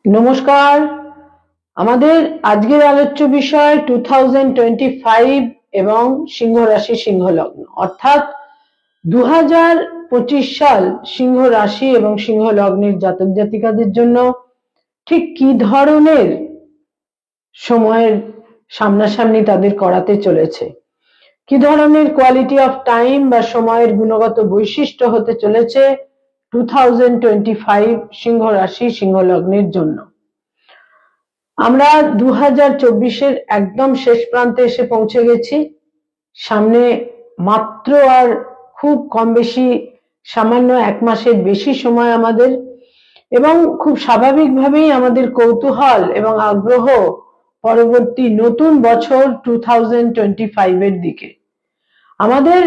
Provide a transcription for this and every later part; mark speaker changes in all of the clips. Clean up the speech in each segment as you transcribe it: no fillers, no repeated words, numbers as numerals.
Speaker 1: নমস্কার। আমাদের আজকের আলোচ্য বিষয় 2025 এবং সিংহ রাশি সিংহ লগ্ন, অর্থাৎ 2025 সাল সিংহ রাশি এবং সিংহ লগ্নের জাতক জাতিকাদের জন্য ঠিক কি ধরনের সময়ের সামনাসামনি তাদের করাতে চলেছে, কি ধরনের কোয়ালিটি অফ টাইম বা সময়ের গুণগত বৈশিষ্ট্য হতে চলেছে 2025 সিংহ রাশি সিংহ লগ্নের জন্য। আমরা 2024-এর একদম শেষ প্রান্তে এসে পৌঁছে গেছি। সামনে মাত্র আর খুব কম বেশি সামান্য এক মাসের বেশি সময় আমাদের, এবং খুব স্বাভাবিকভাবেই আমাদের কৌতূহল এবং আগ্রহ পরবর্তী নতুন বছর 2025-এর দিকে। আমাদের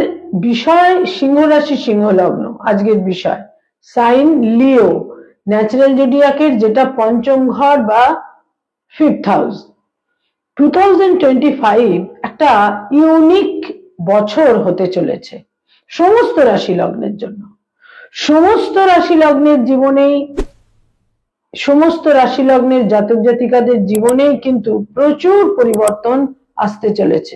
Speaker 1: বিষয় সিংহ রাশি সিংহ লগ্ন। আজকের বিষয় সাইন লিও, ন্যাচারাল জোডিয়াকের যেটা পঞ্চম ঘর বা ফিফথ হাউস। 2025 একটা ইউনিক বছর হতে চলেছে সমস্ত রাশি লগ্নের জন্য। সমস্ত রাশি লগ্নের জীবনেই, সমস্ত রাশি লগ্নের জাতক জাতিকাদের জীবনেই কিন্তু প্রচুর পরিবর্তন আসতে চলেছে,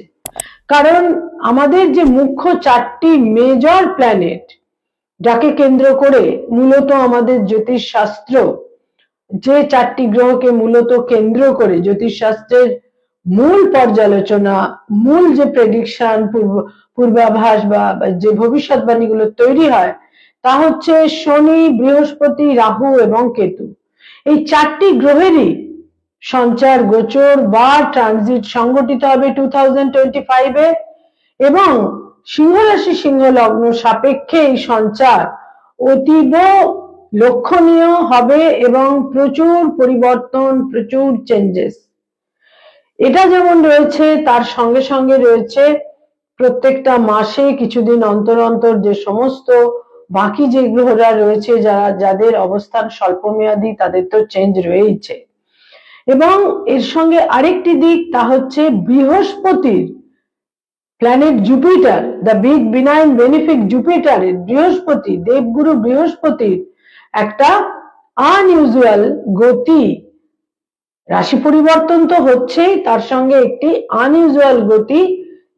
Speaker 1: কারণ আমাদের যে মুখ্য চারটি মেজর প্ল্যানেট, যাকে কেন্দ্র করে মূলত আমাদের জ্যোতিষ শাস্ত্র, যে চারটি গ্রহকে মূলত কেন্দ্র করে জ্যোতিষশাস্ত্রের মূল পর্যালোচনা, মূল যে প্রেডিকশন, পূর্বাভাস বা যে ভবিষ্যৎবাণীগুলো তৈরি হয়, তা হচ্ছে শনি, বৃহস্পতি, রাহু এবং কেতু। এই চারটি গ্রহেরই সঞ্চার, গোচর বা ট্রানজিট সংগঠিত হবে 2025-এ, এবং সিংহ রাশি সিংহ লগ্ন সাপেক্ষে এই সঞ্চার অতীব লক্ষণীয় হবে এবং প্রচুর পরিবর্তন, প্রচুর চেঞ্জেস। এটা যেমন রয়েছে, তার সঙ্গে সঙ্গে রয়েছে প্রত্যেকটা মাসে কিছুদিন অন্তর অন্তর যে সমস্ত বাকি যে গ্রহরা রয়েছে, যাদের অবস্থান স্বল্পমেয়াদী, তাদের তো চেঞ্জ রয়েছে। এবং এর সঙ্গে আরেকটি দিক, তা হচ্ছে বৃহস্পতির, planet Jupiter, the big benign benefic জুপিটারের, বৃহস্পতি, দেবগুরু বৃহস্পতির একটা আনইউজুয়াল গতি, রাশি পরিবর্তন তো হচ্ছেই, তার সঙ্গে একটি আনইউজুয়াল গতি,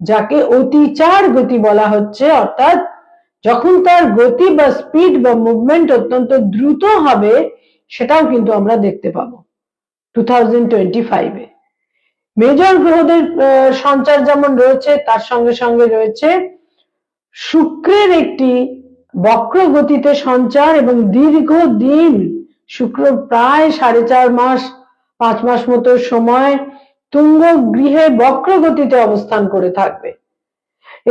Speaker 1: যাকে অতিচার গতি বলা হচ্ছে, অর্থাৎ যখন তার গতি বা স্পিড বা মুভমেন্ট অত্যন্ত দ্রুত হবে, সেটাও কিন্তু আমরা দেখতে পাবো 2025-এ। মেজর গ্রহদের সঞ্চার যেমন রয়েছে, তার সঙ্গে সঙ্গে রয়েছে শুক্রের একটি বক্র গতিতে সঞ্চার, এবং দীর্ঘদিন শুক্র প্রায় 4.5 মাস 5 মাস মতো সময় তুঙ্গ গৃহে বক্র গতিতে অবস্থান করে থাকবে,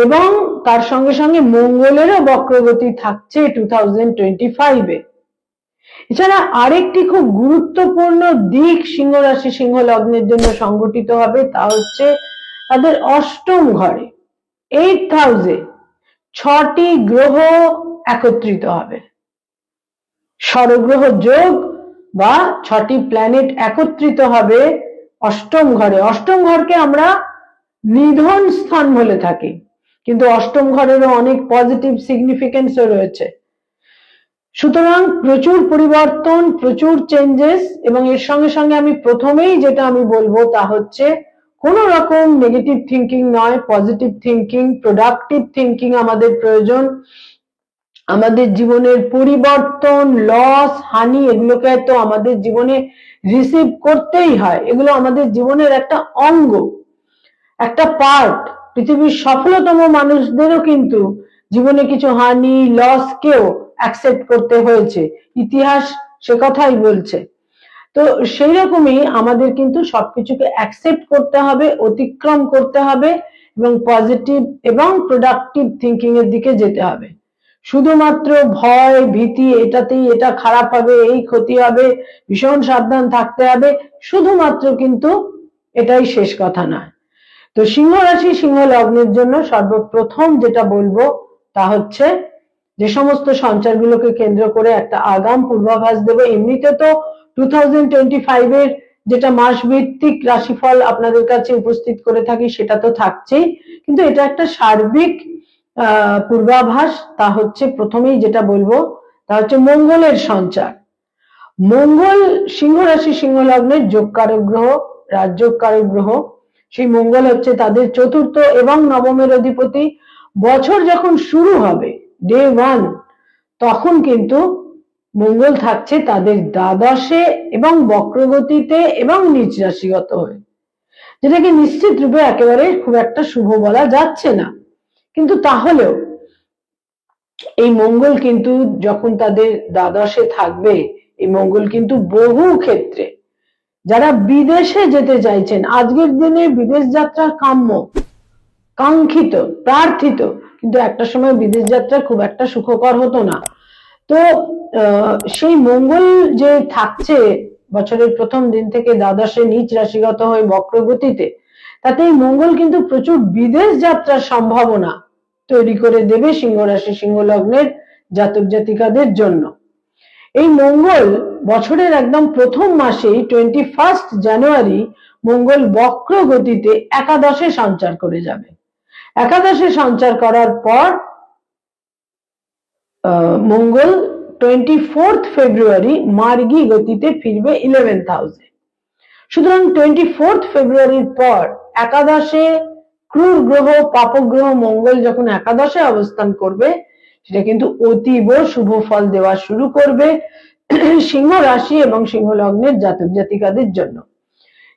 Speaker 1: এবং তার সঙ্গে সঙ্গে মঙ্গলেরও বক্রগতি থাকছে 2025-এ। এছাড়া আরেকটি খুব গুরুত্বপূর্ণ দিক সিংহ রাশি সিংহ লগ্নের জন্য সংগঠিত হবে, তা হচ্ছে তাদের অষ্টম ঘরে, 8th হাউসে 6টি গ্রহ একত্রিত হবে। ষড়গ্রহ যোগ বা 6টি প্ল্যানেট একত্রিত হবে অষ্টম ঘরে। অষ্টম ঘরকে আমরা নিধন স্থান বলে থাকি, কিন্তু অষ্টম ঘরেরও অনেক পজিটিভ সিগনিফিকেন্সও রয়েছে। সুতরাং প্রচুর পরিবর্তন, প্রচুর চেঞ্জেস, এবং এর সঙ্গে সঙ্গে আমি প্রথমেই যেটা আমি বলবো, তা হচ্ছে কোন রকম নেগেটিভ থিঙ্কিং নয়, পজিটিভ থিঙ্কিং, প্রোডাক্টিভ থিঙ্কিং আমাদের প্রয়োজন। আমাদের জীবনের পরিবর্তন, লস, হানি, এগুলোকে তো আমাদের জীবনে রিসিভ করতেই হয়। এগুলো আমাদের জীবনের একটা অঙ্গ, একটা পার্ট। পৃথিবীর সফলতম মানুষদেরও কিন্তু জীবনে কিছু হানি, লসকেও অ্যাকসেপ্ট করতে হয়েছে, ইতিহাস সে কথাই বলছে। তো সেই রকমই আমাদের কিন্তু সবকিছুকে অ্যাকসেপ্ট করতে হবে, অতিক্রম করতে হবে, এবং পজিটিভ এবং প্রোডাক্টিভ থিঙ্কিং এর দিকে যেতে হবে। শুধুমাত্র ভয়, ভীতি, এটাতেই এটা খারাপ হবে, এই ক্ষতি হবে, ভীষণ সাবধান থাকতে হবে, শুধুমাত্র কিন্তু এটাই শেষ কথা নয়। তো সিংহ রাশি সিংহ লগ্নের জন্য সর্বপ্রথম যেটা বলবো, তা হচ্ছে যে সমস্ত সঞ্চারগুলোকে কেন্দ্র করে একটা আগাম পূর্বাভাস দেবো। এমনিতে তো 2025-এর যেটা মাস ভিত্তিক রাশিফল আপনাদের কাছে উপস্থিত করে থাকি, সেটা তো থাকছেই, কিন্তু এটা একটা সার্বিক পূর্বাভাস। তা হচ্ছে প্রথমেই যেটা বলবো, তা হচ্ছে মঙ্গলের সঞ্চার। মঙ্গল সিংহ রাশি সিংহ লগ্নের যোগকারক গ্রহ, রাজযোগকারক গ্রহ। সেই মঙ্গল হচ্ছে তাদের চতুর্থ এবং নবমের অধিপতি। বছর যখন শুরু হবে ডে 1, তখন কিন্তু মঙ্গল থাকছে তাদের দ্বাদশে এবং বক্রগতিতে এবং নিজ রাশিগত হয়ে, যেটাকে নিশ্চিত রূপে একেবারে খুব একটা শুভ বলা যাচ্ছে না, কিন্তু তাহলেও এই মঙ্গল কিন্তু যখন তাদের দ্বাদশে থাকবে, এই মঙ্গল কিন্তু বহু ক্ষেত্রে যারা বিদেশে যেতে চাইছেন, আজকের দিনে বিদেশ যাত্রা কাম্য, কাঙ্ক্ষিত, প্রার্থিত, কিন্তু একটা সময় বিদেশ যাত্রা খুব একটা সুখকর হতো না। তো সেই মঙ্গল যে থাকছে বছরের প্রথম দিন থেকে দ্বাদশে নিজ রাশিগত হয়ে বক্রগতিতে, তাতে এই মঙ্গল কিন্তু প্রচুর বিদেশ যাত্রার সম্ভাবনা তৈরি করে দেবে সিংহ রাশি সিংহ লগ্নের জাতক জাতিকাদের জন্য। এই মঙ্গল বছরের একদম প্রথম মাসেই 21 জানুয়ারি মঙ্গল বক্র গতিতে একাদশে সঞ্চার করে যাবে। একাদশে সঞ্চার করার পর মঙ্গল 24 ফেব্রুয়ারি মার্গী গতিতে ফিরবে 11th হাউসে। সুতরাং 24 ফেব্রুয়ারির পর একাদশে ক্রূর গ্রহ পাপগ্রহ মঙ্গল যখন একাদশে অবস্থান করবে, সেটা কিন্তু অতীব শুভ ফল দেওয়া শুরু করবে সিংহ রাশি এবং সিংহ লগ্নের জাতক জাতিকাদের জন্য।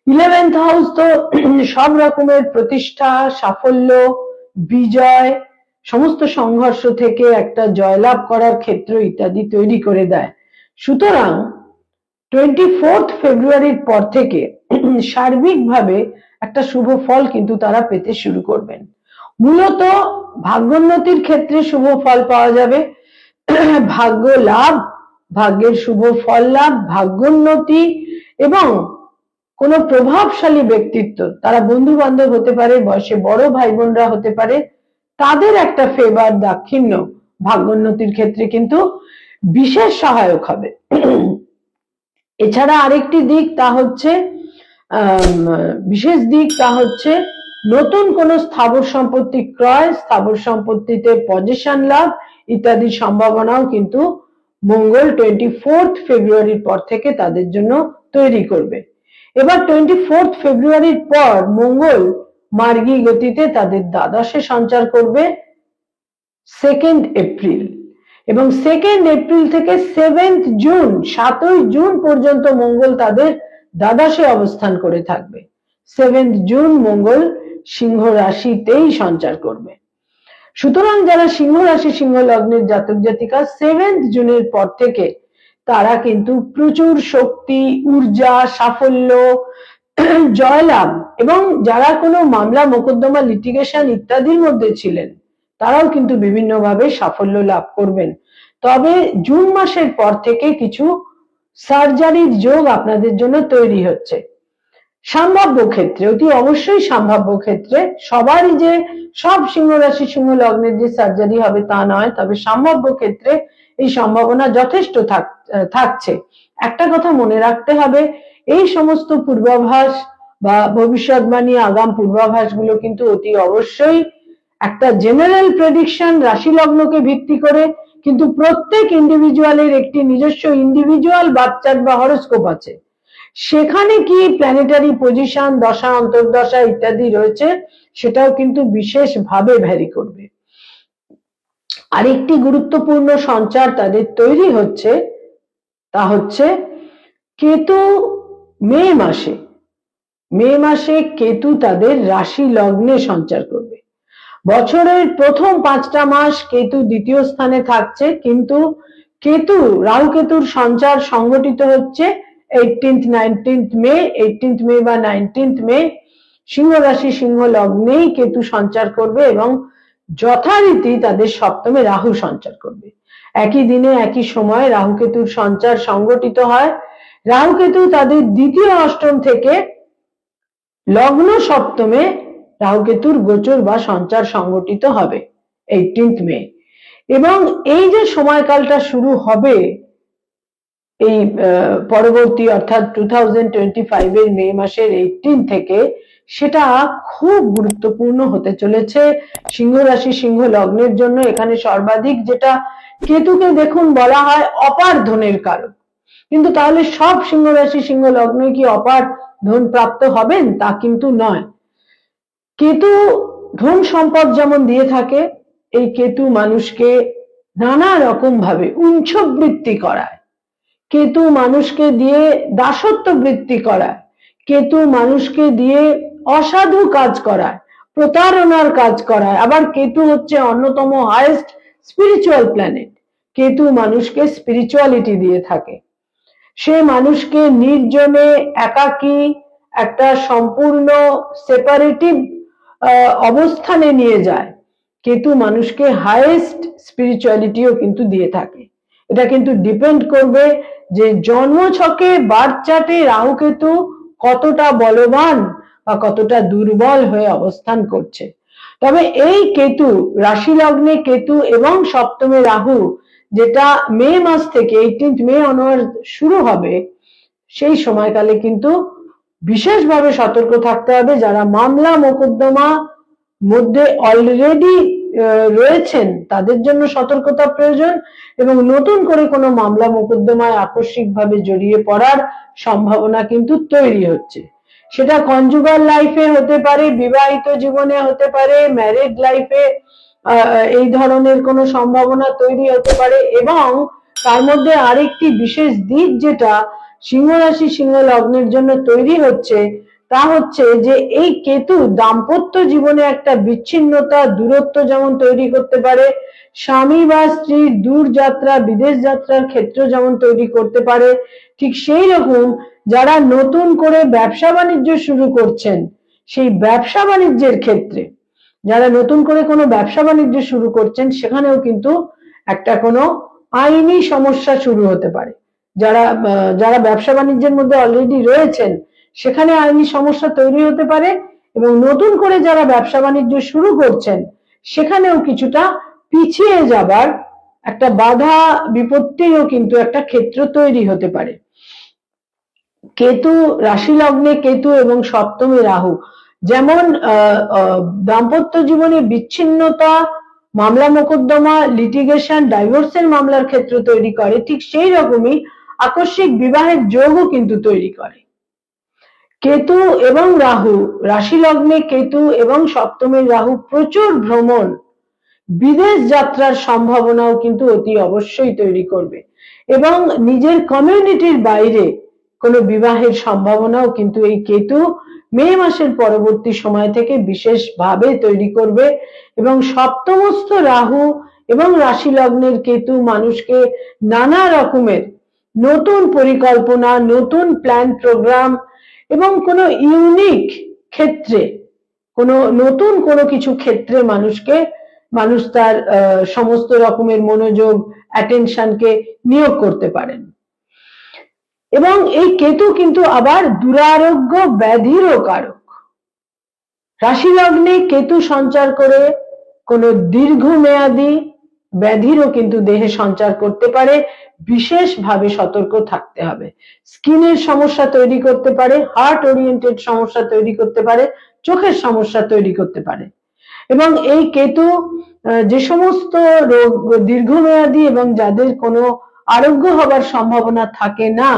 Speaker 1: 11th হাউস তো সব রকমের প্রতিষ্ঠা, সাফল্য, বিজয়, সমস্ত সংঘর্ষ থেকে একটা জয়লাভ করার ক্ষেত্র ইত্যাদি তৈরি করে দেয়। সুতরাং 24 ফেব্রুয়ারির পর থেকে সার্বিকভাবে একটা শুভ ফল কিন্তু তারা পেতে শুরু করবেন। মূলত ভাগ্যোন্নতির ক্ষেত্রে শুভ ফল পাওয়া যাবে, ভাগ্য লাভ, ভাগ্যের শুভ ফল লাভ, ভাগ্যোন্নতি এবং কোনো প্রভাবশালী ব্যক্তিত্ব, তারা বন্ধু বান্ধব হতে পারে, বয়সে বড় ভাই বোনরা হতে পারে, তাদের একটা ফেভার দাক্ষিণ্য ভাগ্যোন্নতির ক্ষেত্রে কিন্তু বিশেষ সহায়ক হবে। এছাড়া আরেকটি দিক, তা হচ্ছে বিশেষ দিক, তা হচ্ছে নতুন কোনো স্থাবর সম্পত্তি ক্রয়, স্থাবর সম্পত্তিতে পজিশন লাভ ইত্যাদি সম্ভাবনাও কিন্তু মঙ্গল 24 ফেব্রুয়ারির পর থেকে তাদের জন্য তৈরি করবে। এবার 24 ফেব্রুয়ারির পর মঙ্গল মার্গী গতিতে তাদের দ্বাদশে সঞ্চার করবে 2nd এপ্রিল, এবং 2nd এপ্রিল থেকে 7th জুন 7ই জুন পর্যন্ত মঙ্গল তাদের দ্বাদশে অবস্থান করে থাকবে। 7th জুন মঙ্গল সিংহ রাশিতেই সঞ্চার করবে। সুতরাং যারা সিংহ রাশি সিংহ লগ্নের জাতক জাতিকা 7th জুনের পর থেকে তারা কিন্তু প্রচুর শক্তি, ঊর্জা, সাফল্য, জয়লাভ, এবং যারা কোনো মামলা মোকদ্দমা লিটিগেশন ইত্যাদির মধ্যে ছিলেন তারাও কিন্তু বিভিন্নভাবে সাফল্য লাভ করবেন। তবে জুন মাসের পর থেকে কিছু সার্জারির যোগ আপনাদের জন্য তৈরি হচ্ছে। সম্ভাব্য ক্ষেত্রে, অতি অবশ্যই সম্ভাব্য ক্ষেত্রে, সবারই যে সব সিংহ রাশি সিংহ লগ্নের যে সার্জারি হবে তা নয়, তবে সম্ভাব্য ক্ষেত্রে এই সম্ভাবনা যথেষ্ট থাকছে। একটা কথা মনে রাখতে হবে, এই সমস্ত পূর্বাভাস বা ভবিষ্যৎবাণী, আগাম পূর্বাভাস গুলো কিন্তু অতি অবশ্যই একটা জেনারেল প্রেডিকশন রাশি লগ্নকে ভিত্তি করে, কিন্তু প্রত্যেক ইন্ডিভিজুয়ালের একটি নিজস্ব ইন্ডিভিজুয়াল বার্থ চার্ট বা হরোস্কোপ আছে, সেখানে কি প্ল্যানেটারি পজিশন, দশা, অন্তর্দশা ইত্যাদি রয়েছে, সেটাও কিন্তু বিশেষভাবে ভ্যারি করবে। আরেকটি গুরুত্বপূর্ণ সঞ্চার তাদের তৈরি হচ্ছে, তা হচ্ছে কেতু মে মাসে কেতু তাদের রাশি লগ্নে সঞ্চার করবে। বছরের প্রথম 5টা মাস কেতু দ্বিতীয় স্থানে থাকছে, কিন্তু রাহু কেতুর সঞ্চার সংগঠিত হচ্ছে 18th 19th মে, 18th মে বা 19th মে সিংহ রাশি সিংহ লগ্নেই কেতু সঞ্চার করবে এবং যথারীতি তাদের সপ্তমে রাহু সঞ্চার করবে। একই দিনে একই সময়ে রাহু কেতুর সঞ্চার সংগঠিত হয়। রাহু কেতু তাদের দ্বিতীয় অষ্টম থেকে লগ্ন সপ্তমে রাহু কেতুর গোচর বা সঞ্চার সংগঠিত হবে 18th মে, এবং এই যে সময়কালটা শুরু হবে এই পরবর্তী অর্থাৎ 2025 এর মে মাসের 18 থেকে, সেটা খুব গুরুত্বপূর্ণ হতে চলেছে সিংহ রাশি সিংহ লগ্নের জন্য। এখানে সর্বাধিক যেটা কেতুকে দেখুন বলা হয় অপার ধনের কারক, কিন্তু তাহলে সব সিংহ রাশি সিংহ লগ্ন কি অপার ধন প্রাপ্ত হবেন তা কিন্তু নয়। কেতু ধন সম্পদ যেমন দিয়ে থাকে, এই কেতু মানুষকে নানা রকম ভাবে উঞ্ছবৃত্তি করায়, কেতু মানুষকে দিয়ে দাসত্ব বৃত্তি করায়, কেতু মানুষকে দিয়ে অসাধু কাজ করায়, প্রতারণার কাজ করায়। আবার কেতু হচ্ছে অন্যতম হাইয়েস্ট স্পিরিচুয়াল প্ল্যানেট। কেতু মানুষকে স্পিরিচুয়ালিটি দিয়ে থাকে, সে মানুষকে নির্জনে একাকী একটা সম্পূর্ণ সেপারেটিভ অবস্থানে নিয়ে যায়। কেতু মানুষকে হাইয়েস্ট স্পিরিচুয়ালিটিও কিন্তু দিয়ে থাকে। এটা কিন্তু ডিপেন্ড করবে যে জন্মছকে বার্থ চার্টে রাহু কেতু কতটা বলবান বা কতটা দুর্বল হয়ে অবস্থান করছে। তবে এই কেতু রাশি লগ্নে কেতু এবং সপ্তমে রাহু যেটা মে মাস থেকে 18 মে অনওয়ার্ড শুরু হবে, সেই সময়কালে কিন্তু বিশেষভাবে সতর্ক থাকতে হবে। যারা মামলা মোকদ্দমা মধ্যে অলরেডি রয়েছেন তাদের জন্য সতর্কতা প্রয়োজন, এবং নতুন করে কোনো মামলা মোকদ্দমায় আকস্মিকভাবে জড়িয়ে পড়ার সম্ভাবনা কিন্তু তৈরি হচ্ছে। সেটা কনজুগাল লাইফে হতে পারে, বিবাহিত জীবনে হতে পারে, ম্যারিড লাইফে এই ধরনের কোনো সম্ভাবনা তৈরি হতে পারে। এবং তার মধ্যে আরেকটি বিশেষ দিক যেটা সিংহ রাশি সিংহ লগ্নের জন্য তৈরি হচ্ছে, তা হচ্ছে যে এই কেতু দাম্পত্য জীবনে একটা বিচ্ছিন্নতা দূরত্ব যেমন তৈরি করতে পারে, স্বামী বা স্ত্রীর দূর যাত্রা বিদেশ যাত্রার ক্ষেত্র যেমন তৈরি করতে পারে, ঠিক সেই রকম যারা নতুন করে ব্যবসা বাণিজ্য শুরু করছেন, সেই ব্যবসা বাণিজ্যের ক্ষেত্রে যারা নতুন করে কোনো ব্যবসা বাণিজ্য শুরু করছেন সেখানেও কিন্তু একটা কোনো আইনি সমস্যা শুরু হতে পারে। যারা যারা ব্যবসা বাণিজ্যের মধ্যে অলরেডি রয়েছেন সেখানে আইনি সমস্যা তৈরি হতে পারে, এবং নতুন করে যারা ব্যবসা বাণিজ্য শুরু করছেন সেখানেও কিছুটা পিছিয়ে যাবার একটা বাধা বিপত্তিও কিন্তু একটা ক্ষেত্র তৈরি হতে পারে। কেতু রাশি লগ্নে কেতু এবং সপ্তমে রাহু যেমন দাম্পত্য জীবনে বিচ্ছিন্নতা, মামলা মোকদ্দমা, লিটিগেশন, ডাইভোর্সের মামলার ক্ষেত্র তৈরি করে, ঠিক সেই রকমই আকস্মিক বিবাহের যোগও কিন্তু তৈরি করে। কেতু এবং রাহু রাশি লগ্নে কেতু এবং সপ্তমের রাহু প্রচুর ভ্রমণ, বিদেশ যাত্রার সম্ভাবনাও কিন্তু অতি অবশ্যই তৈরি করবে, এবং নিজের কমিউনিটির বাইরে কোনো বিবাহের সম্ভাবনাও কিন্তু এই কেতু মে মাসের পরবর্তী সময় থেকে বিশেষভাবে তৈরি করবে। এবং সপ্তমস্থ রাহু এবং রাশি লগ্নের কেতু মানুষকে নানা রকমের নতুন পরিকল্পনা, নতুন প্ল্যান প্রোগ্রাম এবং কোনো ইউনিক ক্ষেত্রে, কোনো নতুন কোনো কিছু ক্ষেত্রে মানুষ তার সমস্ত রকমের মনোযোগ, অ্যাটেনশনকে নিয়োগ করতে পারেন। এবং এই কেতু কিন্তু আবার দুরারোগ্য ব্যাধিরও কারক। রাশি লগ্নে কেতু সঞ্চার করে কোনো দীর্ঘমেয়াদী ব্যাধিরও কিন্তু দেহে সঞ্চার করতে পারে, বিশেষভাবে সতর্ক থাকতে হবে। স্কিনের সমস্যা তৈরি করতে পারে, হার্ট ওরিয়েন্টেড সমস্যা তৈরি করতে পারে, চোখের সমস্যা তৈরি করতে পারে। এবং এই কেতু যে সমস্ত রোগ দীর্ঘমেয়াদী এবং যাদের কোনো আরোগ্য হবার সম্ভাবনা থাকে না,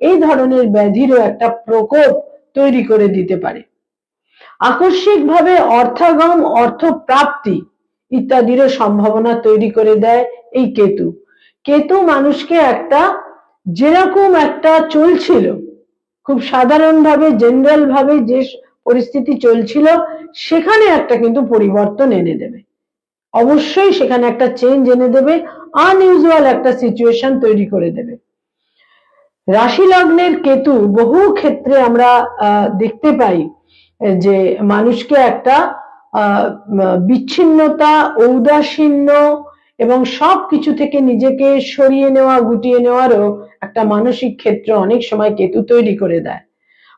Speaker 1: এই ধরনের ব্যাধিরও একটা প্রকোপ তৈরি করে দিতে পারে। আকস্মিকভাবে অর্থাগম, অর্থ প্রাপ্তি ইত্যাদিরও সম্ভাবনা তৈরি করে দেয় এই কেতু। কেতু মানুষকে একটা যেরকম একটা চলছিল খুব সাধারণভাবে জেনারেল ভাবে যে পরিস্থিতি চলছিল সেখানে একটা কিন্তু পরিবর্তন এনে দেবে, অবশ্যই সেখানে একটা চেঞ্জ এনে দেবে, আনইউজুয়াল একটা সিচুয়েশন তৈরি করে দেবে। রাশি লগ্নের কেতু বহু ক্ষেত্রে আমরা দেখতে পাই যে মানুষকে একটা বিচ্ছিন্নতা, ঔদাসীন্য এবং সবকিছু থেকে নিজেকে সরিয়ে নেওয়া, গুটিয়ে নেওয়ারও একটা মানসিক ক্ষেত্র অনেক সময় কেতু তৈরি করে দেয়।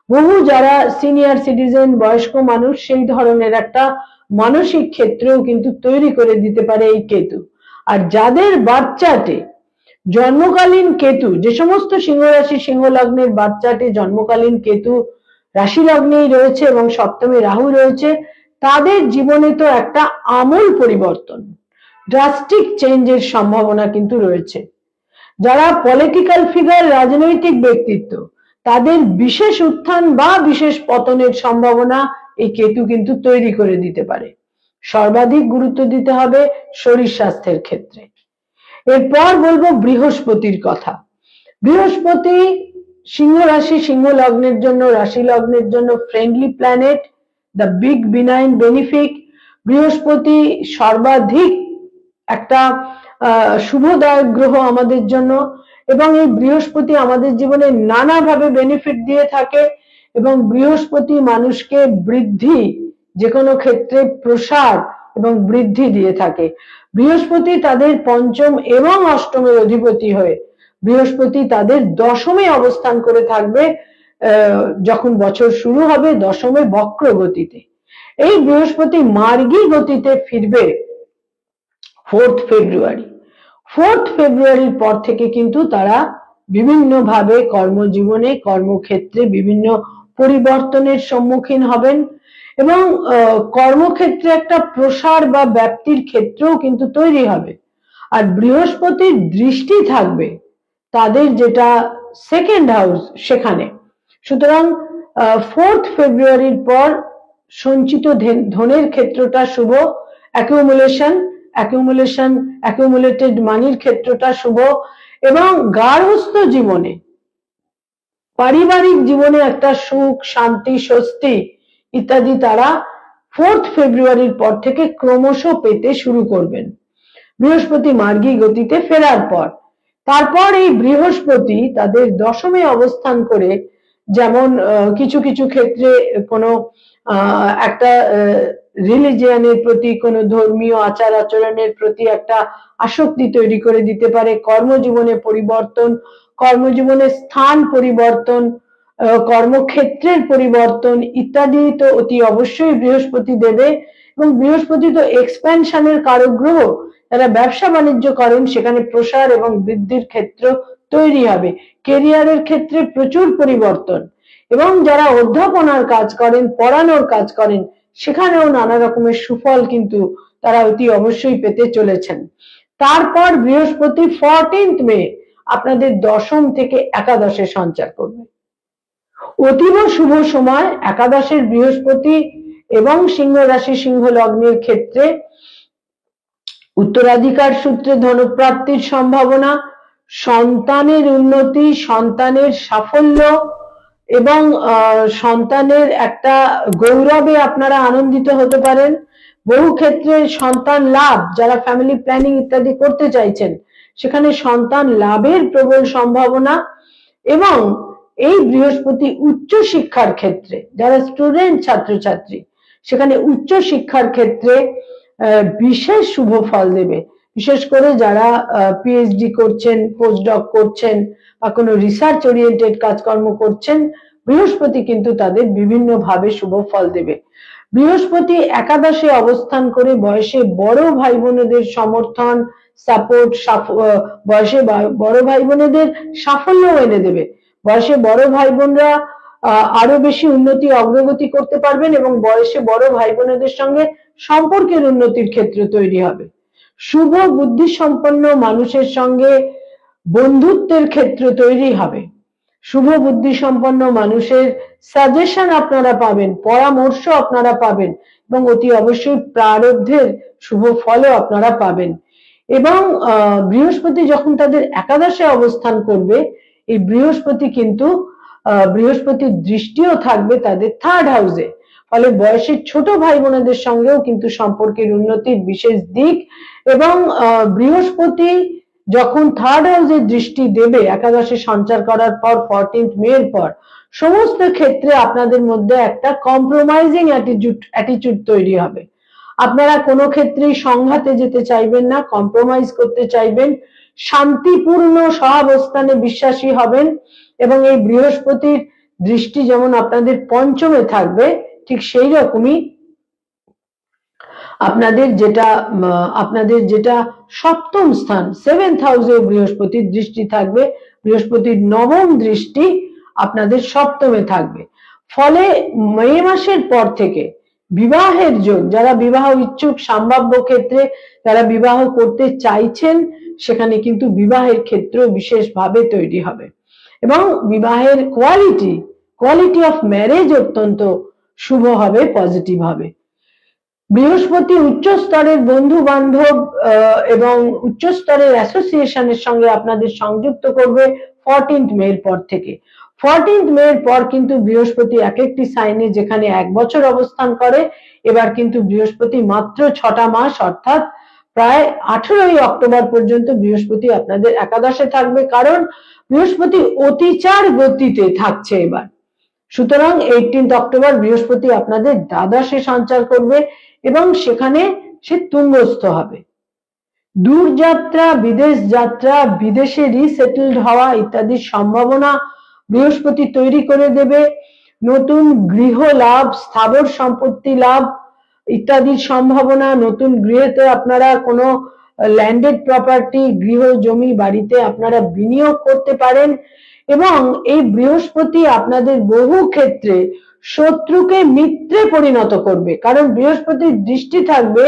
Speaker 1: বহু যারা সিনিয়র সিটিজেন, বয়স্ক মানুষ, সেই ধরনের একটা মানসিক ক্ষেত্রেও কিন্তু তৈরি করে দিতে পারে এই কেতু। আর যাদের বাচ্চাতে জন্মকালীন কেতু, যে সমস্ত সিংহ রাশি সিংহ লগ্নের বাচ্চাতে জন্মকালীন কেতু রাশি লগ্নেই রয়েছে এবং সপ্তমে রাহু রয়েছে, তাদের জীবনে তো একটা আমূল পরিবর্তন, ড্রাস্টিক চেঞ্জের সম্ভাবনা কিন্তু রয়েছে। যারা পলিটিক্যাল ফিগার, রাজনৈতিক ব্যক্তিত্ব, তাদের বিশেষ উত্থান বা বিশেষ পতনের সম্ভাবনা এই কেতু কিন্তু তৈরি করে দিতে পারে। সর্বাধিক গুরুত্ব দিতে হবে শরীর স্বাস্থ্যের ক্ষেত্রে। এরপর বলবো বৃহস্পতির কথা। বৃহস্পতি সিংহ রাশি, সিংহ লগ্নের জন্য, রাশি লগ্নের জন্য friendly planet, the big benign বেনিফিক। বৃহস্পতি সর্বাধিক একটা শুভদায়ক গ্রহ আমাদের জন্য, এবং এই বৃহস্পতি আমাদের জীবনে নানাভাবে বেনিফিট দিয়ে থাকে, এবং বৃহস্পতি মানুষকে বৃদ্ধি, যে কোনো ক্ষেত্রে প্রসার এবং বৃদ্ধি দিয়ে থাকে। বৃহস্পতি তাদের পঞ্চম এবং অষ্টমের অধিপতি হয়ে বৃহস্পতি তাদের দশমে অবস্থান করে থাকবে যখন বছর শুরু হবে, দশমে বক্র গতিতে। এই বৃহস্পতি মার্গী গতিতে ফিরবে 4th ফেব্রুয়ারি। 4th ফেব্রুয়ারির পর থেকে কিন্তু তারা বিভিন্নভাবে কর্মজীবনে, কর্মক্ষেত্রে বিভিন্ন পরিবর্তনের সম্মুখীন হবেন, এবং কর্মক্ষেত্রে একটা প্রসার বা ব্যাপ্তির ক্ষেত্রেও কিন্তু তৈরি হবে। আর বৃহস্পতির দৃষ্টি থাকবে তাদের যেটা সেকেন্ড হাউস সেখানে। সুতরাং 4th ফেব্রুয়ারির পর সঞ্চিত ধনের ক্ষেত্রটা শুভ, অ্যাকুমুলেটেড মানির ক্ষেত্রটা শুভ, এবং গার্হস্থ্য জীবনে, পারিবারিক জীবনে একটা সুখ, শান্তি, স্বস্তি ইত্যাদি তারা 4th ফেব্রুয়ারির পর থেকে ক্রমশ পেতে শুরু করবেন বৃহস্পতি মার্গী গতিতে ফেরার পর। তারপর এই বৃহস্পতি তাদের দশমে অবস্থান করে, যেমন কিছু কিছু ক্ষেত্রে কোনো একটা রিলিজিয়ানের প্রতি, কোনো ধর্মীয় আচার আচরণের প্রতি একটা আসক্তি তৈরি করে দিতে পারে, কর্মজীবনে পরিবর্তন, কর্মজীবনে স্থান পরিবর্তন, কর্মক্ষেত্রের পরিবর্তন ইত্যাদি তো অতি অবশ্যই বৃহস্পতি দেবে। এবং বৃহস্পতি তো এক্সপ্যানশনের কারক গ্রহ, যারা ব্যবসা বাণিজ্য করেন সেখানে প্রসার এবং বৃদ্ধির ক্ষেত্র তৈরি হবে, কেরিয়ারের ক্ষেত্রে প্রচুর পরিবর্তন, এবং যারা অধ্যাপনার কাজ করেন, পড়ানোর কাজ করেন, সেখানেও নানা রকমের সুফল কিন্তু তারা অতি অবশ্যই পেতে চলেছেন। তারপর বৃহস্পতি 14th মে আপনাদের দশম থেকে একাদশে সঞ্চার করবে। অতীব শুভ সময় একাদশের বৃহস্পতি এবং সিংহ রাশি, সিংহ লগ্নের ক্ষেত্রে উত্তরাধিকার সূত্রে ধনপ্রাপ্তির সম্ভাবনা, সন্তানের উন্নতি, সন্তানের সাফল্য, এবং সন্তানের একটা গৌরবে আপনারা আনন্দিত হতে পারেন। বহু ক্ষেত্রে সন্তান লাভ, যারা ফ্যামিলি প্ল্যানিং ইত্যাদি করতে চাইছেন সেখানে সন্তান লাভের প্রবল সম্ভাবনা। এবং এই বৃহস্পতি উচ্চ শিক্ষার ক্ষেত্রে, যারা স্টুডেন্ট, ছাত্রছাত্রী, সেখানে উচ্চ শিক্ষার ক্ষেত্রে বিশেষ শুভ ফল দেবে। বিশেষ করে যারা পিএইচডি করছেন, পোস্টডক করছেন, বা কোনো রিসার্চ ওরিয়েন্টেড কাজকর্ম করছেন, বৃহস্পতি কিন্তু তাদের বিভিন্ন ভাবে শুভ ফল দেবে। বৃহস্পতি একাদশে অবস্থান করে বয়সে বড় ভাই বোনেদের সমর্থন, সাপোর্ট, বয়সে বড় ভাই বোনেদের সাফল্য এনে দেবে। বয়সে বড় ভাই বোনরা আরো বেশি উন্নতি, অগ্রগতি করতে পারবেন, এবং বয়সে বড় ভাই বোনেদের সঙ্গে সম্পর্কের উন্নতির ক্ষেত্র তৈরি হবে। শুভ বুদ্ধি সম্পন্ন মানুষের সঙ্গে বন্ধুত্বের ক্ষেত্র তৈরি হবে। শুভ বুদ্ধি সম্পন্ন মানুষের সাজেশন আপনারা পাবেন, পরামর্শ আপনারা পাবেন, এবং অতি অবশ্যই প্রারব্ধের শুভ ফলও আপনারা পাবেন। এবং বৃহস্পতি যখন তাদের একাদশে অবস্থান করবে, এই বৃহস্পতি কিন্তু বৃহস্পতির দৃষ্টিও থাকবে তাদের 3rd হাউসে। ফলে বয়সের ছোট ভাই বোনেদের সঙ্গেও কিন্তু সম্পর্কের উন্নতির বিশেষ দিক। এবং বৃহস্পতি যখন 3rd হাউসে দৃষ্টি দেবে একাদশে সঞ্চার করার পর, 14th মে এর পর, সমস্ত ক্ষেত্রে আপনাদের মধ্যে একটা কম্প্রোমাইজিং অ্যাটিটিউড তৈরি হবে। আপনারা কোনো ক্ষেত্রেই সংঘাতে যেতে চাইবেন না, কম্প্রোমাইজ করতে চাইবেন, শান্তিপূর্ণ সহাবস্থানে বিশ্বাসী হবেন। এবং এই বৃহস্পতির দৃষ্টি যেমন আপনাদের পঞ্চমে থাকবে, ঠিক সেই রকমই আপনাদের যেটা সপ্তম স্থান, 7th হাউসে বৃহস্পতির দৃষ্টি থাকবে। বৃহস্পতির নবম দৃষ্টি আপনাদের সপ্তমে থাকবে। ফলে মে মাসের পর থেকে বিবাহের যোগ, যারা বিবাহ ইচ্ছুক, সম্ভাব্য ক্ষেত্রে যারা বিবাহ করতে চাইছেন, সেখানে কিন্তু বিবাহের ক্ষেত্র বিশেষভাবে তৈরি হবে এবং বিবাহের কোয়ালিটি অফ ম্যারেজ অত্যন্ত শুভ হবে, পজিটিভ হবে। বৃহস্পতি উচ্চ স্তরের বন্ধু বান্ধব এবং উচ্চ স্তরের অ্যাসোসিয়েশনের সঙ্গে আপনাদের সংযুক্ত করবে 14th মে এর পর থেকে। 14th মে এর পর কিন্তু বৃহস্পতি এক একটি সাইনে যেখানে 1 বছর অবস্থান করে, এবার কিন্তু বৃহস্পতি মাত্র 6টা মাস অর্থাৎ প্রায় 18ই অক্টোবর পর্যন্ত বৃহস্পতি আপনাদের একাদশে থাকবে, কারণ বৃহস্পতি অতিচার গতিতে থাকছে এবার। সুতরাং 18th অক্টোবর বৃহস্পতি আপনাদের দ্বাদশে সঞ্চার করবে এবং সেখানে সে তুঙ্গস্থ হবে। দূরযাত্রা, বিদেশ যাত্রা, বিদেশে রিসেটেলড হওয়া ইত্যাদির সম্ভাবনা বৃহস্পতি তৈরি করে দেবে। নতুন গৃহ লাভ, স্থাবর সম্পত্তি লাভ ইত্যাদির সম্ভাবনা, নতুন গৃহেতে আপনারা কোনো ল্যান্ডেড প্রপার্টি, গৃহ জমি বাড়িতে আপনারা বিনিয়োগ করতে পারেন এবং এই বৃহস্পতি আপনাদের বহু ক্ষেত্রে শত্রুকে মিত্রে পরিণত করবে, কারণ বৃহস্পতির দৃষ্টি থাকবে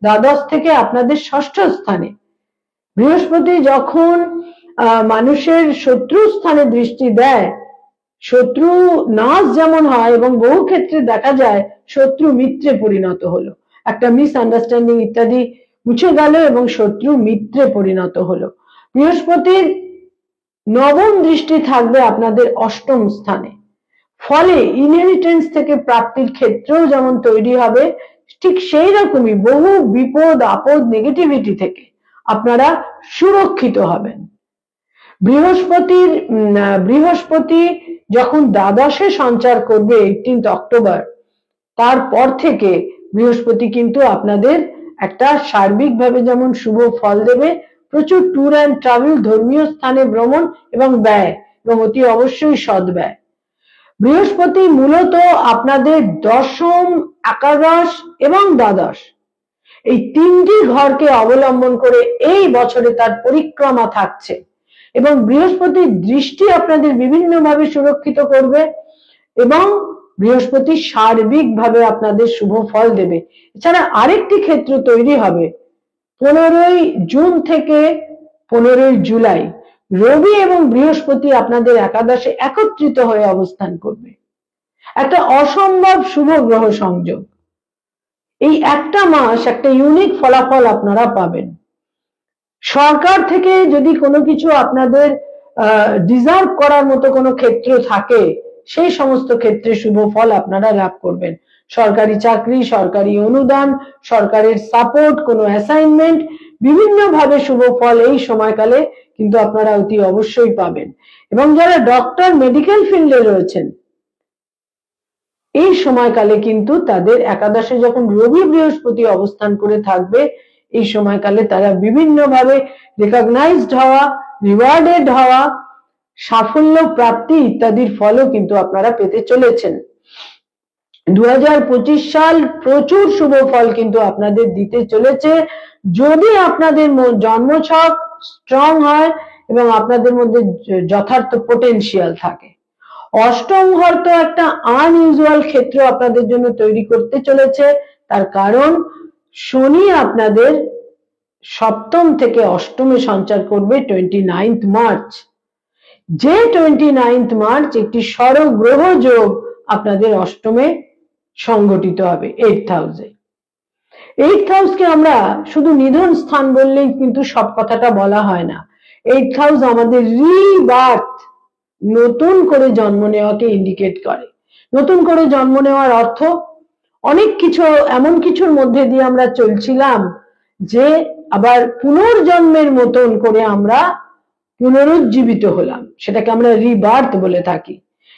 Speaker 1: দ্বাদশ থেকে আপনাদের ষষ্ঠ স্থানে। বৃহস্পতি যখন মানুষের শত্রু স্থানে দৃষ্টি দেয়, শত্রু নাশ যেমন হয় এবং বহু ক্ষেত্রে দেখা যায় শত্রু মিত্রে পরিণত হলো, একটা মিসআন্ডারস্ট্যান্ডিং ইত্যাদি মুছে গেল এবং শত্রু মিত্রে পরিণত হলো। বৃহস্পতির নবম দৃষ্টি থাকবে আপনাদের অষ্টম স্থানে, ফলে ইনহেরিটেন্স থেকে প্রাপ্তির ক্ষেত্রেও যেমন তৈরি হবে, ঠিক সেই রকমই বহু বিপদ আপদ নেগেটিভিটি থেকে আপনারা সুরক্ষিত হবেন। বৃহস্পতি যখন দ্বাদশে সঞ্চার করবে 18th অক্টোবর, তারপর থেকে বৃহস্পতি কিন্তু আপনাদের একটা সার্বিকভাবে যেমন শুভ ফল দেবে, প্রচুর ট্যুর অ্যান্ড ট্রাভেল, ধর্মীয় স্থানে ভ্রমণ এবং ব্যয়, এবং অতি অবশ্যই সৎ ব্যয়। বৃহস্পতি মূলত আপনাদের দশম, একাদশ এবং দ্বাদশ এই তিনটি ঘরকে অবলম্বন করে এই বছরে তার পরিক্রমা থাকছে এবং বৃহস্পতির দৃষ্টি আপনাদের বিভিন্নভাবে সুরক্ষিত করবে এবং বৃহস্পতি সার্বিকভাবে আপনাদের শুভ ফল দেবে। এছাড়া আরেকটি ক্ষেত্র তৈরি হবে 15ই জুন থেকে 15ই জুলাই, রবি এবং বৃহস্পতি আপনাদের একাদশে একত্রিত হয়ে অবস্থান করবে, একটা অসম্ভব শুভ গ্রহ সংযোগ। এই একটা মাস একটা ইউনিক ফলাফল আপনারা পাবেন। সরকার থেকে যদি কোনো কিছু আপনাদের ডিজার্ভ করার মতো কোনো ক্ষেত্র থাকে, সেই সমস্ত ক্ষেত্রে শুভ ফল আপনারা লাভ করবেন। সরকারি চাকরি, সরকারি অনুদান, সরকারের সাপোর্ট, কোনো অ্যাসাইনমেন্ট, বিভিন্নভাবে শুভ ফল এই সময়কালে কিন্তু আপনারা অতি অবশ্যই পাবেন। এবং যারা ডক্টর, মেডিকেল ফিল্ডে রয়েছেন, এই সময়কালে কিন্তু তাদের একাদশে যখন রবি বৃহস্পতি অবস্থান করে থাকবে, এই সময়কালে তারা বিভিন্নভাবে রেকগনাইজড হওয়া, রিওয়ার্ডেড হওয়া, সাফল্য প্রাপ্তি ইত্যাদির ফলও কিন্তু আপনারা পেতে চলেছেন। 2025 সাল প্রচুর শুভ ফল কিন্তু আপনাদের দিতে চলেছে, যদি আপনাদের জন্মছক স্ট্রং হয় এবং আপনাদের মধ্যে যথার্থ পোটেনশিয়াল থাকে। অষ্টম ঘর তো একটা আনইউজুয়াল ক্ষেত্র আপনাদের জন্য তৈরি করতে চলেছে, তার কারণ শনি আপনাদের সপ্তম থেকে অষ্টমে সঞ্চার করবে 29th মার্চ। যে 29th মার্চ একটি স্বরগ্রহ যোগ আপনাদের অষ্টমে সংগঠিত হবে 8th হাউসে। 8th হাউসকে আমরা শুধু নিধন স্থান বললেই কিন্তু সব কথাটা বলা হয় না। 8th হাউস আমাদের রিবার্থ, নতুন করে জন্ম নেওয়াকে ইন্ডিকেট করে। নতুন করে জন্ম নেওয়ার অর্থ অনেক কিছু, এমন কিছুর মধ্যে দিয়ে আমরা চলছিলাম যে আবার পুনর্জন্মের মতন করে আমরা পুনরুজ্জীবিত হলাম, সেটাকে আমরা রিবার্থ বলে থাকি।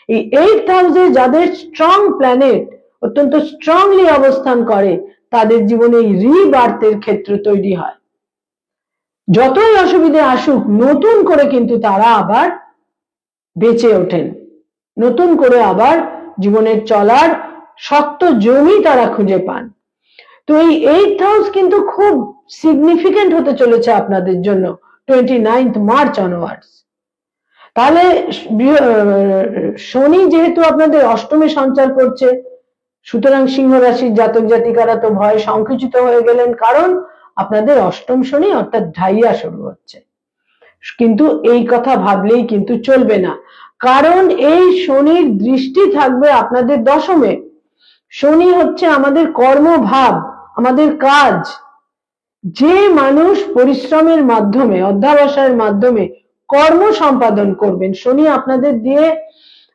Speaker 1: এই 8th হাউসে যাদের স্ট্রং প্ল্যানেট অত্যন্ত স্ট্রংলি অবস্থান করে, তাদের জীবনে এই রিবার্থের ক্ষেত্র তৈরি হয়। যতই অসুবিধে আসুক, নতুন করে কিন্তু তারা আবার বেঁচে ওঠেন, নতুন করে আবার জীবনের চলার শক্ত জমি তারা খুঁজে পান। তো এই 8th হাউস কিন্তু খুব সিগনিফিকেন্ট হতে চলেছে আপনাদের জন্য 29th মার্চ অনওয়ার্ডস। তাহলে শনি যেহেতু আপনাদের অষ্টমে সঞ্চার করছে, সুতরাং সিংহ রাশির জাতক জাতিকারা তো ভয়ে সংকুচিত হয়ে গেলেন, কারণ আপনাদের অষ্টম শনি অর্থাৎ ঢাইয়া শুরু হচ্ছে। কিন্তু এই কথা ভাবলেই কিন্তু চলবে না, কারণ এই শনির দৃষ্টি থাকবে আপনাদের দশমে। শনি হচ্ছে আমাদের কর্মভাব, আমাদের কাজ। যে মানুষ পরিশ্রমের মাধ্যমে, অধ্যবসায়ের মাধ্যমে কর্ম সম্পাদন করবেন, শনি আপনাদের দিয়ে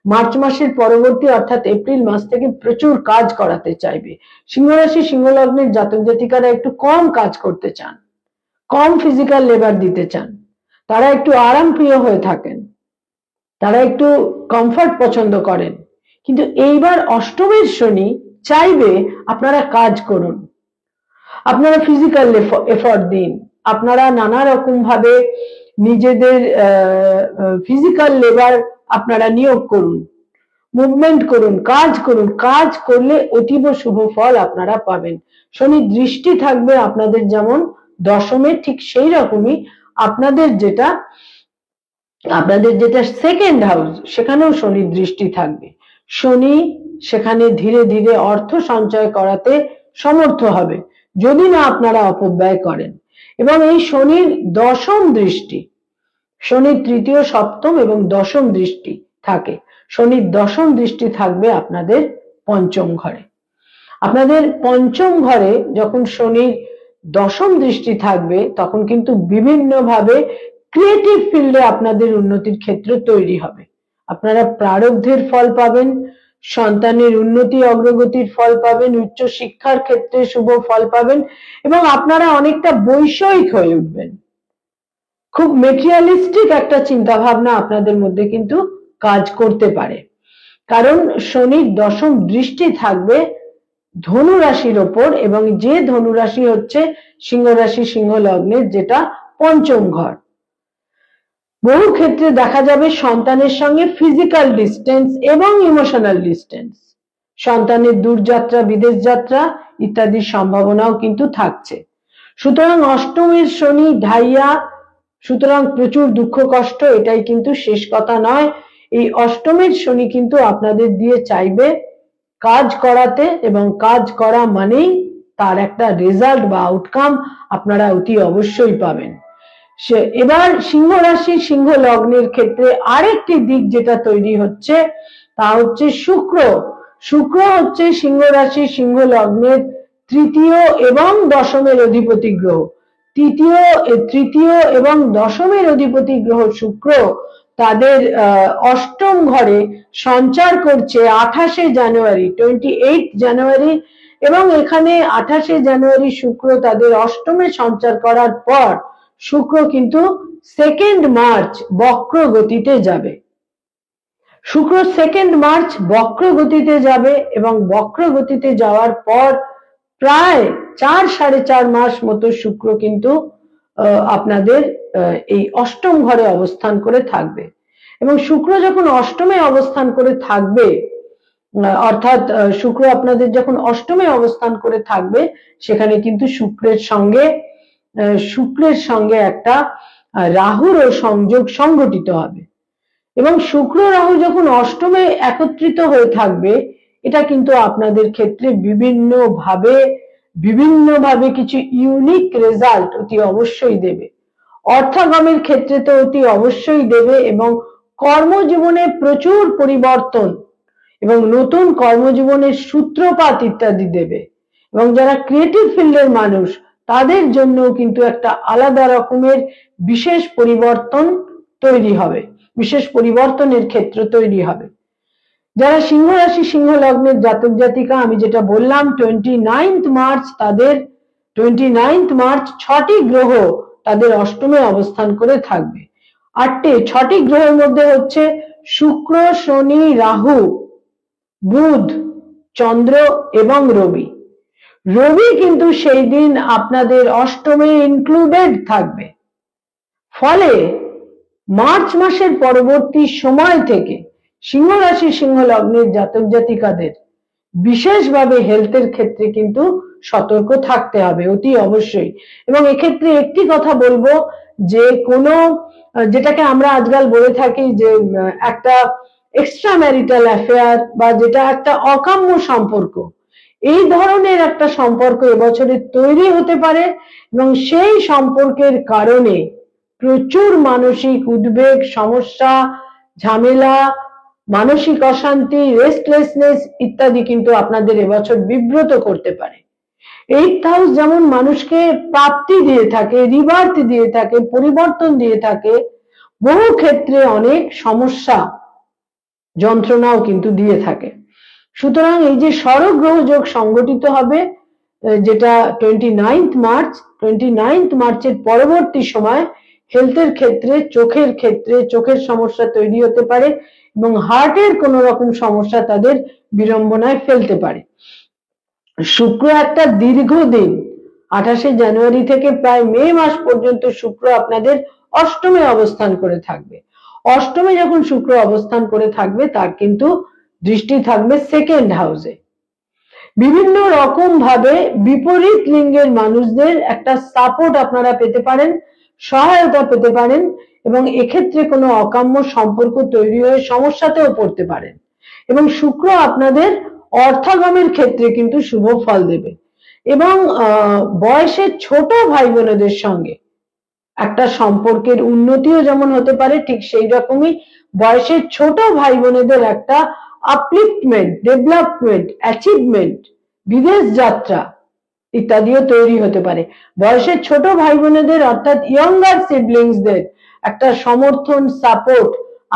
Speaker 1: মার্চ মাসের পরবর্তী অর্থাৎ এপ্রিল মাস থেকে প্রচুর কাজ করাতে চাইবে। সিংহ রাশি সিংহ লগ্নের জাতক জাতিকারা একটু কম কাজ করতে চান, কম ফিজিক্যাল লেবার দিতে চান, তারা একটু আরাম প্রিয় হয়ে থাকেন, তারা একটু কমফর্ট পছন্দ করেন। কিন্তু এইবার অষ্টমের শনি চাইবে আপনারা কাজ করুন, আপনারা ফিজিক্যাল এফর্ট দিন, আপনারা নানা রকম ভাবে নিজেদের ফিজিক্যাল লেবার আপনারা নিয়োগ করুন, মুভমেন্ট করুন, কাজ করুন। কাজ করলে অতীব শুভ ফল আপনারা পাবেন। শনি দৃষ্টি থাকবে আপনাদের যেমন দশমে, ঠিক সেই রকমই আপনাদের যেটা সেকেন্ড হাউস, সেখানেও শনির দৃষ্টি থাকবে। শনি সেখানে ধীরে ধীরে অর্থ সঞ্চয় করাতে সমর্থ হবে, যদি না আপনারা অপব্যয় করেন। এবং এই শনির দশম দৃষ্টি, শনির তৃতীয়, সপ্তম এবং দশম দৃষ্টি থাকে। শনির দশম দৃষ্টি থাকবে আপনাদের পঞ্চম ঘরে। আপনাদের পঞ্চম ঘরে যখন শনির দশম দৃষ্টি থাকবে, তখন কিন্তু বিভিন্নভাবে ক্রিয়েটিভ ফিল্ডে আপনাদের উন্নতির ক্ষেত্র তৈরি হবে। আপনারা প্রারব্ধের ফল পাবেন, সন্তানের উন্নতি অগ্রগতির ফল পাবেন, উচ্চ শিক্ষার ক্ষেত্রে শুভ ফল পাবেন, এবং আপনারা অনেকটা বৈষয়িক হয়ে উঠবেন। খুব মেটেরিয়ালিস্টিক একটা চিন্তা ভাবনা আপনাদের মধ্যে কিন্তু কাজ করতে পারে, কারণ শনির দশম দৃষ্টি থাকবে ধনু রাশির ওপর, এবং যে ধনু রাশি হচ্ছে সিংহ রাশি সিংহ লগ্নের যেটা পঞ্চম ঘর। বহু ক্ষেত্রে দেখা যাবে সন্তানের সঙ্গে ফিজিক্যাল ডিস্টেন্স এবং ইমোশনাল ডিস্টেন্স, সন্তানের দূরযাত্রা, বিদেশ যাত্রা ইত্যাদির সম্ভাবনাও কিন্তু থাকছে। সুতরাং অষ্টমের শনি ঢাইয়া, সুতরাং প্রচুর দুঃখ কষ্ট, এটাই কিন্তু শেষ কথা নয়। এই অষ্টমের শনি কিন্তু আপনাদের দিয়ে চাইবে কাজ করাতে, এবং কাজ করা মানেই তার একটা রেজাল্ট বা আউটকাম আপনারা অতি অবশ্যই পাবেন। এবার সিংহ রাশি সিংহ লগ্নের ক্ষেত্রে আরেকটি দিক যেটা তৈরি হচ্ছে, তা হচ্ছে শুক্র। শুক্র হচ্ছে সিংহ রাশি সিংহ লগ্নের তৃতীয় এবং দশমের অধিপতি গ্রহ। তৃতীয় এবং দশমের অধিপতি গ্রহ শুক্র তাদের অষ্টম ঘরে সঞ্চার করছে 28 জানুয়ারি, 28 জানুয়ারি, এবং এখানে 28 জানুয়ারি শুক্র তাদের অষ্টমে সঞ্চার করার পর শুক্র কিন্তু 2 মার্চ বক্র গতিতে যাবে। শুক্র 2 মার্চ বক্র গতিতে যাবে, এবং বক্র গতিতে যাওয়ার পর প্রায় 4-4.5 মাস মতো শুক্র কিন্তু আপনাদের এই অষ্টম ঘরে অবস্থান করে থাকবে। এবং শুক্র যখন অষ্টমে অবস্থান করে থাকবে, অর্থাৎ শুক্র আপনাদের যখন অষ্টমে অবস্থান করে থাকবে, সেখানে কিন্তু শুক্রের সঙ্গে একটা রাহুরও সংযোগ সংঘটিত হবে। এবং শুক্র রাহু যখন অষ্টমে একত্রিত হয়ে থাকবে, এটা কিন্তু আপনাদের ক্ষেত্রে বিভিন্নভাবে কিছু ইউনিক রেজাল্ট অতি অবশ্যই দেবে। অর্থাগমের ক্ষেত্রে তো অতি অবশ্যই দেবে, এবং কর্মজীবনে প্রচুর পরিবর্তন এবং নতুন কর্মজীবনের সূত্রপাত ইত্যাদি দেবে। এবং যারা ক্রিয়েটিভ ফিল্ডের মানুষ, তাদের জন্য কিন্তু একটা আলাদা রকমের বিশেষ পরিবর্তন তৈরি হবে, বিশেষ পরিবর্তনের ক্ষেত্র তৈরি হবে। যারা সিংহ রাশি সিংহ লগ্নের জাতক জাতিকা, আমি যেটা বললাম 29 মার্চ তাদের 29 মার্চ 6টি গ্রহ তাদের অষ্টমে অবস্থান করে থাকবে। 6টি গ্রহের মধ্যে হচ্ছে শুক্র, শনি, রাহু, বুধ, চন্দ্র এবং রবি। রবি কিন্তু সেই দিন আপনাদের অষ্টমে ইনক্লুডেড থাকবে। ফলে মার্চ মাসের পরবর্তী সময় থেকে সিংহ রাশি সিংহ লগ্নের জাতক জাতিকাদের বিশেষভাবে হেলথের ক্ষেত্রে কিন্তু সতর্ক থাকতে হবে অতি অবশ্যই। এবং এক্ষেত্রে একটি কথা বলবো, যে কোনো যেটাকে আমরা আজকাল বলে থাকি যে একটা এক্সট্রা ম্যারিটাল অ্যাফেয়ার, বা যেটা একটা অকাম্য সম্পর্ক, এই ধরনের একটা সম্পর্ক এবছরে তৈরি হতে পারে এবং সেই সম্পর্কের কারণে প্রচুর মানসিক উদ্বেগ, সমস্যা, ঝামেলা, মানসিক অশান্তি, রেস্টলেসনেস ইত্যাদি কিন্তু আপনাদের এবছর বিব্রত করতে পারে। 8th হাউস যেমন মানুষকে প্রাপ্তি দিয়ে থাকে, রিবার্থ দিয়ে থাকে, পরিবর্তন দিয়ে থাকে, বহু ক্ষেত্রে অনেক সমস্যা, যন্ত্রণাও কিন্তু দিয়ে থাকে। সুতরাং এই যে ষড়গ্রহ যোগ সংগঠিত হবে, যেটা 29th মার্চের পরবর্তী সময় হেলথের ক্ষেত্রে, চোখের ক্ষেত্রে চোখের সমস্যা তৈরি হতে পারে এবং হার্টের কোনো রকম সমস্যা তাদের বিড়ম্বনায় ফেলতে পারে। শুক্র একটা দীর্ঘদিন 28শে জানুয়ারি থেকে প্রায় মে মাস পর্যন্ত শুক্র আপনাদের অষ্টমে অবস্থান করে থাকবে। অষ্টমে যখন শুক্র অবস্থান করে থাকবে তার কিন্তু দৃষ্টি থাকবে সেকেন্ড হাউসে। বিভিন্ন রকম ভাবে বিপরীত লিঙ্গের মানুষদের একটা সাপোর্ট আপনারা পেতে পারেন, সহায়তা পেতে পারেন এবং এক্ষেত্রে কোনো অকাম্য সম্পর্ক তৈরি হয়ে সমস্যাতেও পড়তে পারেন। এবং শুক্র আপনাদের অর্থাগমের ক্ষেত্রে কিন্তু শুভ ফল দেবে এবং বয়সে ছোট ভাই বোনেদের সঙ্গে একটা সম্পর্কের উন্নতিও যেমন হতে পারে, ঠিক সেই রকমই বয়সের ছোট ভাই বোনেদের একটা আপলিফটমেন্ট, ডেভেলপমেন্ট, অ্যাচিভমেন্ট, বিদেশ যাত্রা ইত্যাদিও তৈরি হতে পারে। বয়সের ছোট ভাই বোনেদের অর্থাৎ ইয়ঙ্গার সিবলিংসদের একটা সমর্থন, সাপোর্ট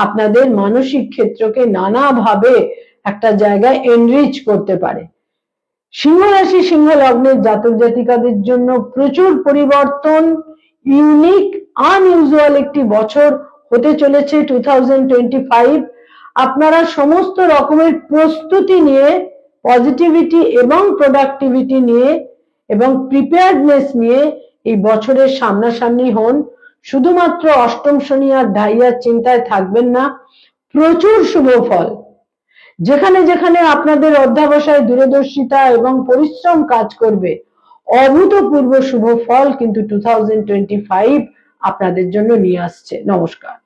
Speaker 1: আপনাদের মানসিক ক্ষেত্রকে নানাভাবে একটা জায়গায় এনরিচ করতে পারে। সিংহ রাশি, সিংহ লগ্নের জাতক জাতিকাদের জন্য প্রচুর পরিবর্তন, ইউনিক, আনইউজুয়াল একটি বছর হতে চলেছে 2025। আপনারা সমস্ত রকমের প্রস্তুতি নিয়ে, পজিটিভিটি এবং প্রোডাক্টিভিটি নিয়ে এবং প্রিপেয়ার্ডনেস নিয়ে এই বছরের সামনাসামনি হন। শুধুমাত্র অষ্টম শনি আর ঢাইয়ার চিন্তায় থাকবেন না, প্রচুর শুভ ফল। যেখানে যেখানে আপনাদের অধ্যাবসায়, দূরদর্শিতা এবং পরিশ্রম কাজ করবে, অভূতপূর্ব শুভ ফল কিন্তু 2025 আপনাদের জন্য নিয়ে আসছে। নমস্কার।